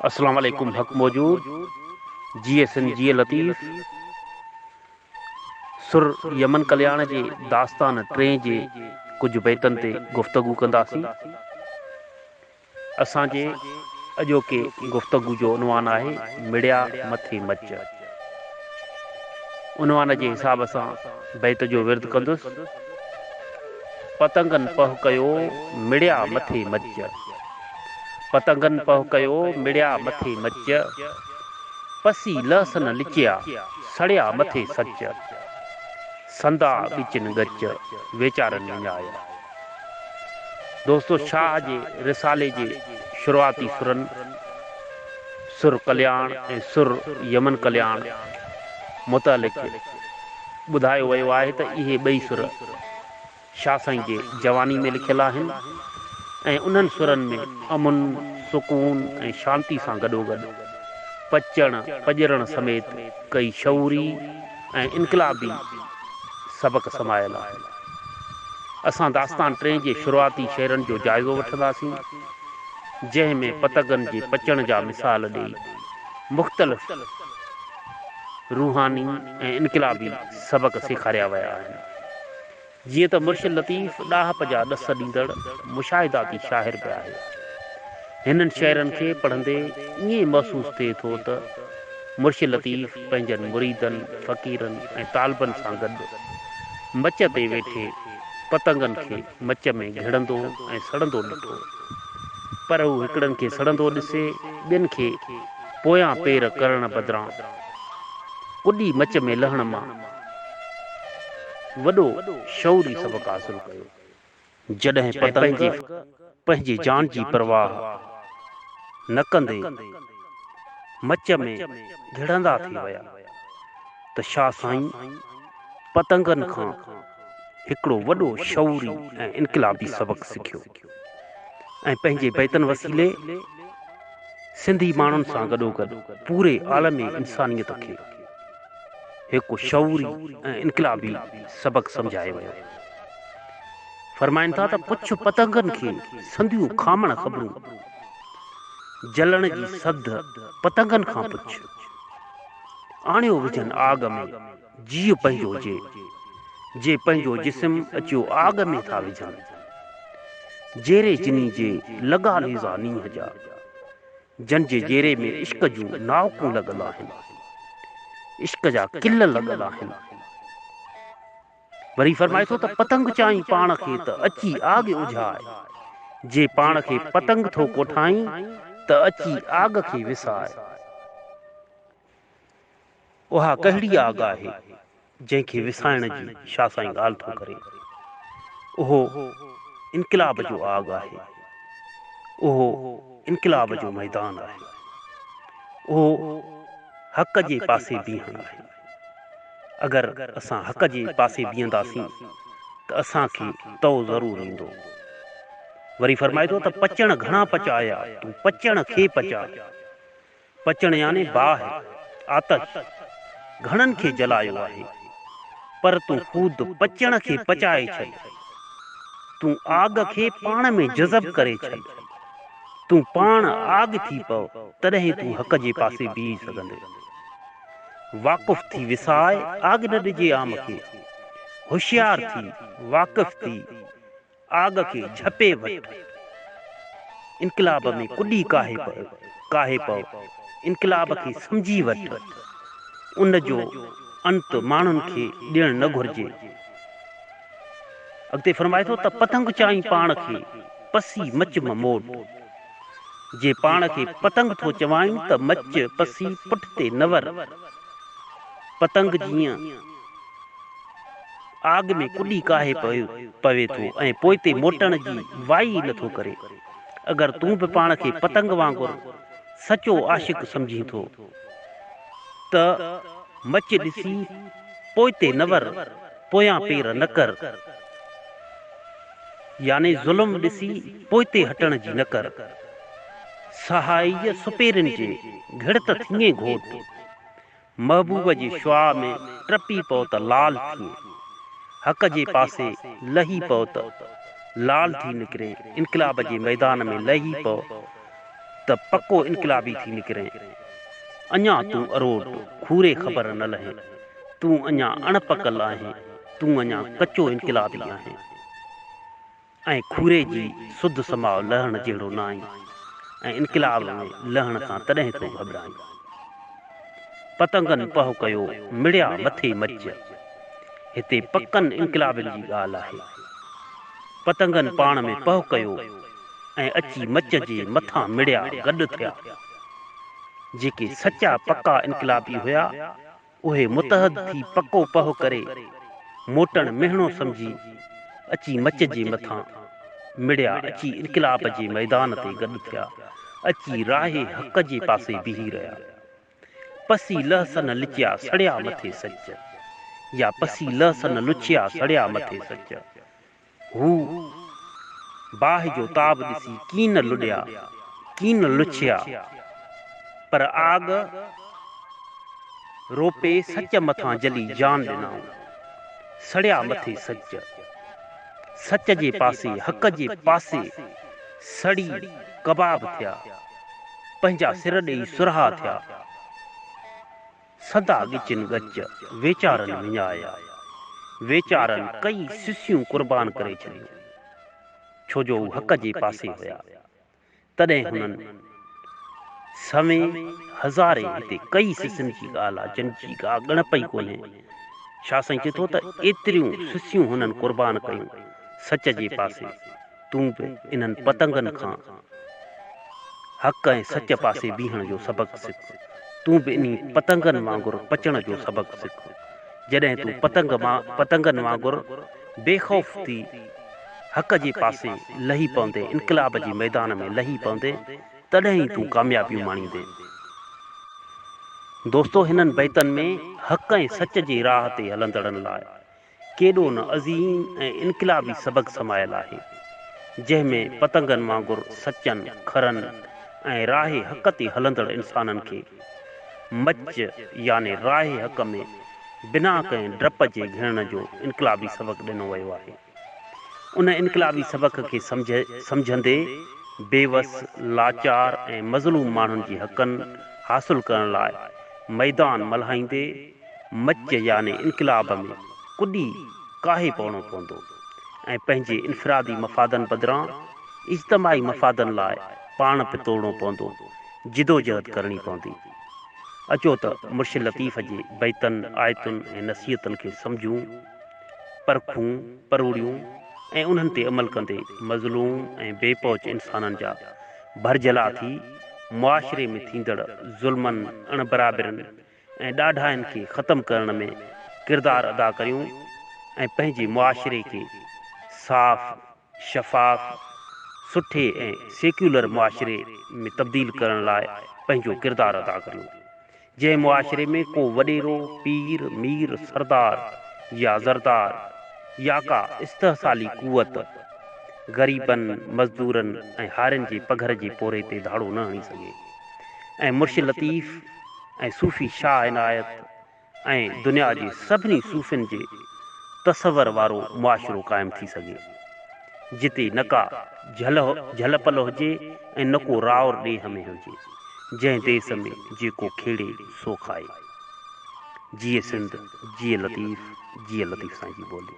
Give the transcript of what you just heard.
अस्सलाम वालेकुम। हक मौजूद जिए सिंध जिए लतीफ़ सुर यमन कल्याण जे दास्तान टे जे कुछ बैतन ते गुफ्तगू कंदासीं। असांजे अॼोके गुफ्तगू जो उनवान आहे मिड़िया मथे मच। उनवान जे हिसाब सां बैत जो विर्द कंदुसि। पतंगन पह कयो मिड़िया मथे मच, पतंगन पह कयो मिड़िया मथे मच, पसी लहसन लिचिया सड़िया मथे सच, संदा बिचिन गच वेचारन विञाया। दोस्तों, शाह जे रिसाले जे शुरुआती सुरन सुर कल्याण ऐं सुर यमन कल्याण मुतालिक ॿुधायो वियो आहे त इहे ॿई सुर शाह साईं जे जवानी में लिखियल आहिनि ऐं उन्हनि सुरनि में अमुन, सुकून ऐं शांती सां गॾोगॾु पचण पजरण समेत कई शऊरी ऐं इनकलाबी सबक़ समायल आहिनि। असां दास्तान टे जे शुरुआती शेरनि जो जाइज़ो वठंदासीं, जंहिं में पतंगनि जे पचण जा मिसाल ॾेई मुख़्तलिफ़ रूहानी ऐं इनकलाबी सबक़ सेखारिया विया आहिनि। जीअं त मुर्शिद लतीफ़ ॾाहप जा ॾस ॾींदड़ मुशाहिदाती शाहिर बि आहे। हिननि शेरनि खे पढ़ंदे ईअं महसूसु थिए थो त मुर्शिद लतीफ़ पंहिंजनि मुरीदनि, फ़क़ीरनि ऐं तालिबनि सां गॾु मच ते वेठे पतंगनि खे मच में घिड़ंदो ऐं सड़ंदो ॾिठो, पर हू हिकिड़नि खे सड़ंदो ॾिसे ॿियनि खे पोयां पेर करण बदिरां कुॾी मच में लहण मां वॾो शऊरी सबक़ हासिल कयो। जॾहिं पतंग पंहिंजी जान जी परवाह न कंदे मच में घिड़ंदा थी विया त शाह साईं पतंगनि खां हिकिड़ो वॾो शऊरी ऐं इनकलाबी सबक़ सिखियो ऐं पंहिंजे बैतन वसीले सिंधी माण्हुनि सां गॾोगॾु पूरे आलमी इंसानियत खे हिकु शऊरी ऐं इनकलाबी सबक़ सम्झायो वियो। फरमाइनि था त पुछ पतंगनि खे संदियूं खामण ख़बरूं, जलण जी सद पतंगनि खां पुछ, आणियो विझनि आग में जीउ पंहिंजो जे पंहिंजो जिस्म अचियो आग में था विझनि, जेरे जिनी जे लॻा लेज़ा नींहं जा, जन जे जेरे में इश्क जूं नावकूं लॻल आहिनि, इश्क जा किल लॻल आहिनि। वरी फरमाए थो त पतंग चाहीं पाण खे त अची आग उझाए, जे पाण खे पतंग थो कोठाई त अची आग खे विसाए। उहा कहिड़ी आग आहे जंहिंखे विसाइण जी शाह साईं ॻाल्हि थो करे? उहो इनकलाब जो आग आहे, उहो इनकलाब जो मैदान आहे, उहो हक़ जे पासे बीहण आहे। अगरि असां हक़ जे पासे बीहंदासीं त असांखे तओ ज़रूरु ईंदो। वरी फरमाए थो त पचण घणा पचाया तूं पचण खे पचा, पचण यानी बाहि आतश घणनि खे जलायो आहे, पर तूं ख़ुदि पचण खे पचाए छॾ। तूं आग खे पाण में जज़ब करे छॾ, तूं पाण आग थी पव, तॾहिं तूं हक़ जे पासे बीह सघंदे। वाक़ुफ़ थी विसाए आग न ॾिजे आम खे, होशियार थी वाक़िफ़ थी आग खे झपे वठ। इनकलाब में कुॾी काहे पव, इनकलाब खे सम्झी वठ, उन जो अंत माण्हुनि खे ॾियणु न घुरिजे। अॻिते फरमाए थो त पतंग चाहीं पाण खे पसी मच मोट, जे पाण खे पतंग थो चवाईं त मच पसी पुठिते न वर। पतंग जीअं आग में कुॾी काहे पवे थो ऐं पोइ ते मोटण जी वाई नथो करे। अगरि तूं बि पाण खे पतंग वांगुरु सचो आशिक़ सम्झी थो त मच ॾिसी पोइ ते न वर, पोयां पेर न कर, यानी ज़ुल्म ॾिसी पोइ ते हटण जी न कर। सहाईअ सुपेरनि जे घिड़त थिए घोट, महबूब जे शुआ में टपी पओ त लाल थिए, हक़ जे पासे लही पओ त लाल थी निकिरे, इनकलाब जे मैदान में लही पओ त पक्को इनकलाबी थी निकिरे। अञा तूं अरोट खूरे ख़बर न लहे, तूं अञा अणपकल आहीं, तूं अञा कचो इनकलाबी आहीं। ऐं खूरे जी सुध समाव लहण जहिड़ो न आई, ऐं इनकलाब में लहण खां तॾहिं थो घबराई। पतंगनि पहो कयो मिड़िया मथे मच, हिते पकनि इनकलाबनि जी ॻाल्हि आहे। पतंगनि पाण में पहो कयो ऐं अची मच जे मथां मिड़िया गॾु थिया। जेके सचा पक्का इनकलाबी हुया, उहे मुतहद थी पक्को पहो करे मोटण मिहणो समझी अची मच जे मथां मिड़िया अची इनकलाब जे मैदान ते गॾु थिया। अची राहे हक़ जे पासे बीही रहिया। पसी लहसन लिचिया सड़िया मथे सच, या पसी लहसन लुछिया सड़िया मथे सच। हू बाहि जो ताब ॾिसी कीन लुॾिया, कीन लुछिया, पर आग रोपे सच मथां जली जान ॾिनाऊं। सड़िया मथे सच, सच जे पासे हक़ जे पासे सड़ी कबाब थिया। पंहिंजा सिर ॾेई सुरहा थिया। सदा ॻिचिन ॻच वेचारनि विञाया। वेचारनि कई सिसियूं कुर्बान करे छॾियूं, छो जो हक़ जे पासे हुया। तॾहिं हुननि समें हज़ारे हिते कई सिसियुनि जी ॻाल्हि आहे, जिन जी का ॻण पई कोन्हे। छा साईं चए थो त एतिरियूं सिसियूं हुननि कुर्बान कयूं सच जे पासे। तूं बि इन्हनि पतंगनि खां हक़ ऐं सच पासे बीहण जो सबक़ सिख। तूं बि इन पतंगनि वांगुरु पचण जो सबक़ सिख। जॾहिं तूं पतंगनि वांगुरु बेखौफ़ थी हक़ जे पासे लही पवंदे, इनकलाब जे मैदान में लही पवंदे, तॾहिं तूं कामयाबियूं माणींदे। दोस्तो, हिननि बैतनि में हक़ ऐं सच जी राह ते हलंदड़नि लाइ केॾो न अज़ीम ऐं इनकलाबी सबक़ समायल आहे, जंहिंमें पतंगनि वांगुरु सचनि खरनि ऐं राहे हक़ ते हलंदड़ इंसाननि खे मच याने राहे हक़ में बिना कंहिं डप जे घिरण जो इनकलाबी सबक़ ॾिनो वियो आहे। उन इनकलाबी सबक़ खे सम्झंदे बेवस, लाचार ऐं मज़लूम माण्हुनि जी हक़नि हासिल करण लाइ मैदान मल्हाईंदे मच याने इनकलाब में कुॾी काहे पवणो पवंदो ऐं पंहिंजे इनफरादी मफ़ादनि बदिरां इज्तमाही मफ़ादनि लाइ पाण पितोड़णो पवंदो, जिदोजहद करणी पवंदी। अचो त मुर्शिद लतीफ़ जे बैतनि, आयतुनि ऐं नसीहतुनि खे सम्झूं, परखूं, परोड़ियूं ऐं उन्हनि ते अमल कंदे मज़लूम ऐं बेपहुच इंसाननि जा भरजला थी मुआशिरे में थींदड़ ज़ुल्मनि, अणबराबरियुनि ऐं ॾाढाइनि खे ख़तमु करण में किरदारु अदा करियूं ऐं पंहिंजे मुआशिरे खे साफ़, शफ़ाफ़, सुठे ऐं सेक्युलर मुआशिरे में तब्दील करण लाइ पंहिंजो किरदारु अदा करियूं, जंहिं मुआशिरे में को वॾेरो, पीर, मीर, सरदार या ज़रदार या का इस्तहसाली कुवत ग़रीबनि, मज़दूरनि ऐं हारियुनि जे पघर जे पोरे ते धाड़ो न हणी सघे, ऐं मुर्शिद लतीफ़ ऐं सूफ़ी शाह इनायत ऐं दुनिया जे सभिनी सूफ़ियुनि जे तसवर वारो मुआशिरो क़ाइमु थी सघे, जिते न का झलपल हुजे ऐं न को रावर ॾेह में हुजे, जंहिं देश में जेको खेड़े सो खाए। जिए सिंध, जिए लतीफ़, जिए लतीफ़ साईं जी ॿोली।